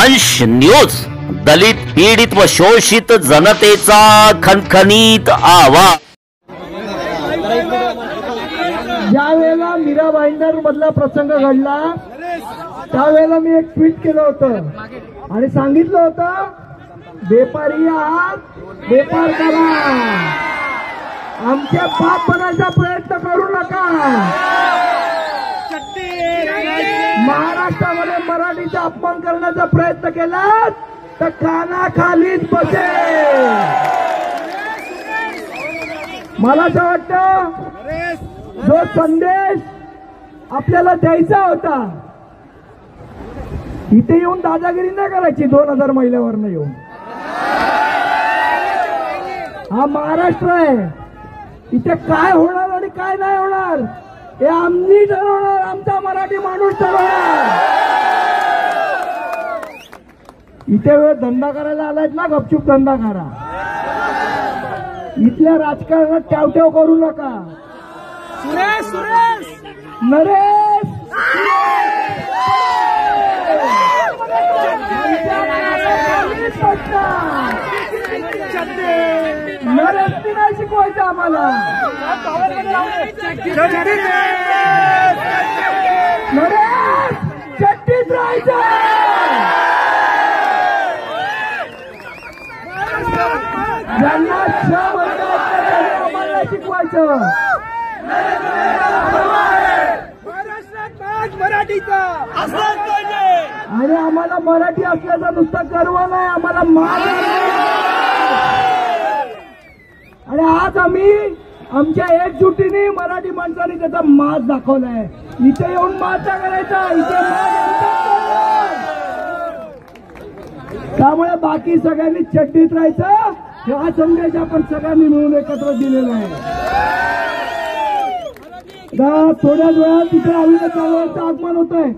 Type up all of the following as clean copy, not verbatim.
वंश न्यूज, दलित पीडित व शोषित जनतेचा खणखणीत आवाज। ज्यावेळेला मीरा भाईंदर मधला प्रसंग घडला त्यावेळेला मी एक ट्विट केलं होतं आणि सांगितलं होतं, व्यापारी आहात, व्यापार करा, आमच्या बाप बनायचा प्रयत्न करू नका। महाराष्ट्रामध्ये मराठीचा अपमान करण्याचा प्रयत्न केला तर कानाखालीच बसेल। मला असं वाटतं जो संदेश आपल्याला द्यायचा होता, इथे येऊन दादागिरी नाही करायची 2000 महिल्यावर येऊन। हा महाराष्ट्र आहे, इथे काय होणार आणि काय नाही होणार हे आम्ही ठरवणार, आमचा मराठी माणूस ठरवणार। इथे वेळ धंदा करायला आलायत ना, गपचूप धंदा करा। इथल्या राजकारणात ट्यावट्याव करू नका। नरेश नरेश नाही शिकवायचं आम्हाला, नरेश चट्टीत राहायचं। ज्यांना आम्हाला शिकवायचं, मराठीचा आणि आम्हाला मराठी असल्याचा नुसता गर्व नाही, आम्हाला मान। आणि आज आम्ही आमच्या एकजुटीने मराठी माणसाने त्याचा माज दाखवलाय। इथे येऊन माजा करायचा, इथे त्यामुळे बाकी सगळ्यांनी चड्डीत राहायचं, हा संदेश आपण सगळ्यांनी मिळून एकत्र दिलेला आहे। थोड्याच वेळात तिथे अविनाश चव्हाणचं आगमन होत आहे।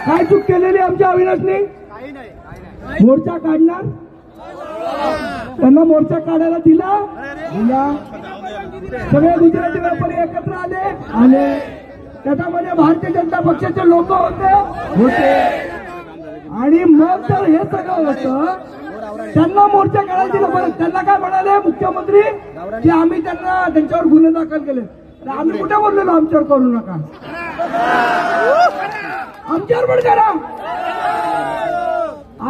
काय चूक केलेली आमच्या अविनाशने? मोर्चा काढणार, त्यांना मोर्चा काढायला दिला, सगळे गुजराती व्यापारी एकत्र आले, त्याच्यामध्ये भारतीय जनता पक्षाचे लोक होते आणि मग तर हे सगळं होतं, त्यांना मोर्चा काढायला दिला। बरं, त्यांना काय म्हणाले मुख्यमंत्री की आम्ही त्यांच्यावर गुन्हे दाखल केले। आम्ही कुठे बोललेलो आमच्यावर करू नका, आमच्यावर पण करा।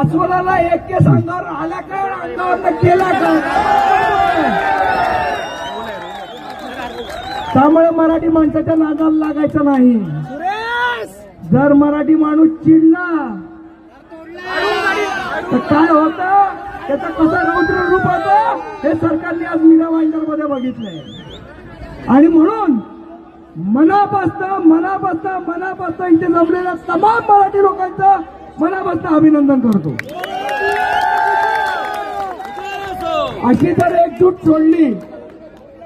अस्वलाला एक केस अंगावर आला का, अंगावर केला का? त्यामुळे मराठी माणसाच्या नादाला लागायचं नाही। जर मराठी माणूस चिडला तर काय होतं, त्याचं कसं रौद्र रूप होतं हे सरकारने आज मीरा भाईंदर मध्ये बघितलंय। आणि म्हणून मनापासून इथे जमलेल्या तमाम मराठी लोकांचं मनापासून अभिनंदन करतो। अशी जर एकजूट सोडली,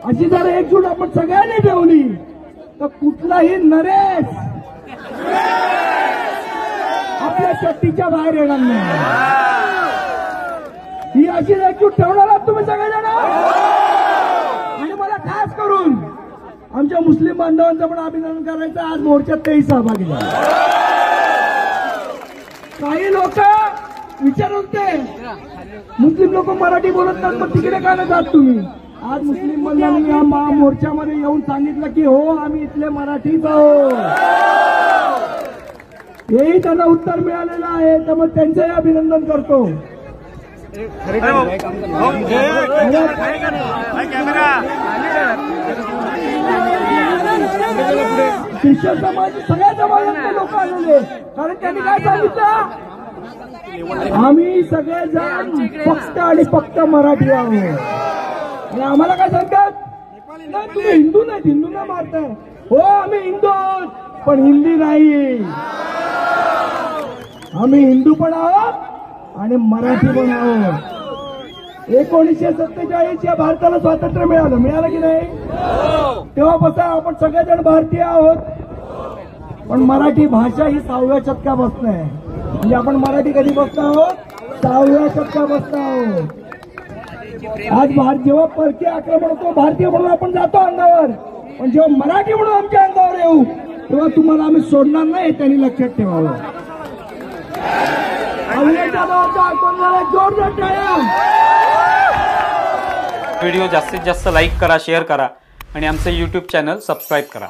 अशी जर एकजूट आपण सगळ्यांनी ठेवली तर कुठलाही नरेश आपल्या शक्तीच्या बाहेर येणार नाही। ही अशी एकजूट ठेवणार आहात तुम्ही सगळेजण। आणि मला खास करून आमच्या मुस्लिम बांधवांचं पण अभिनंदन करायचं, आज मोर्चात तेही सहभागी झाले। काही लोक विचारत होते मुस्लिम लोक मराठी बोलत नाहीत, मग तिकडे का नाही जात तुम्ही? आज मुस्लिम बांधवांनी या मोर्चामध्ये येऊन सांगितलं की हो, आम्ही इथले मराठीच आहोत। हेही त्यांना उत्तर मिळालेलं आहे, त्यामुळे त्यांचंही अभिनंदन करतो। ख्रिश्चन समाज सगळ्या समाजातले लोक आलेले, कारण त्यांनी काय सांगितलं, आम्ही सगळेजण फक्त आणि फक्त मराठी आहोत। आणि आम्हाला काय सांगतात, नाही तुम्ही हिंदू नाहीत, हिंदूंना मारताय। हो, आम्ही हिंदू आहोत पण हिंदी नाही, आम्ही हिंदू पण आहोत आणि मराठी पण आहोत। 1947 या भारताला स्वातंत्र्य मिळालं की नाही? तेव्हापासून आपण सगळेजण भारतीय आहोत, पण मराठी भाषा ही 6व्या शतकापासून आहे। म्हणजे आपण मराठी कधी बसतो आहोत? 6व्या शतकापासून आहोत। आज जेव्हा परकीय आक्रमण होतो, भारतीय म्हणून आपण जातो अंगावर, पण जेव्हा मराठी म्हणून आमच्या अंगावर येऊ तेव्हा तुम्हाला आम्ही सोडणार नाही, त्यांनी लक्षात ठेवावं। अभिनय जाधवच्या अकोल्याला जोरदार टाळ्या. व्हिडिओ जास्तीत जास्त लाईक करा, शेअर करा आणि आमचं YouTube चॅनल सबस्क्राईब करा.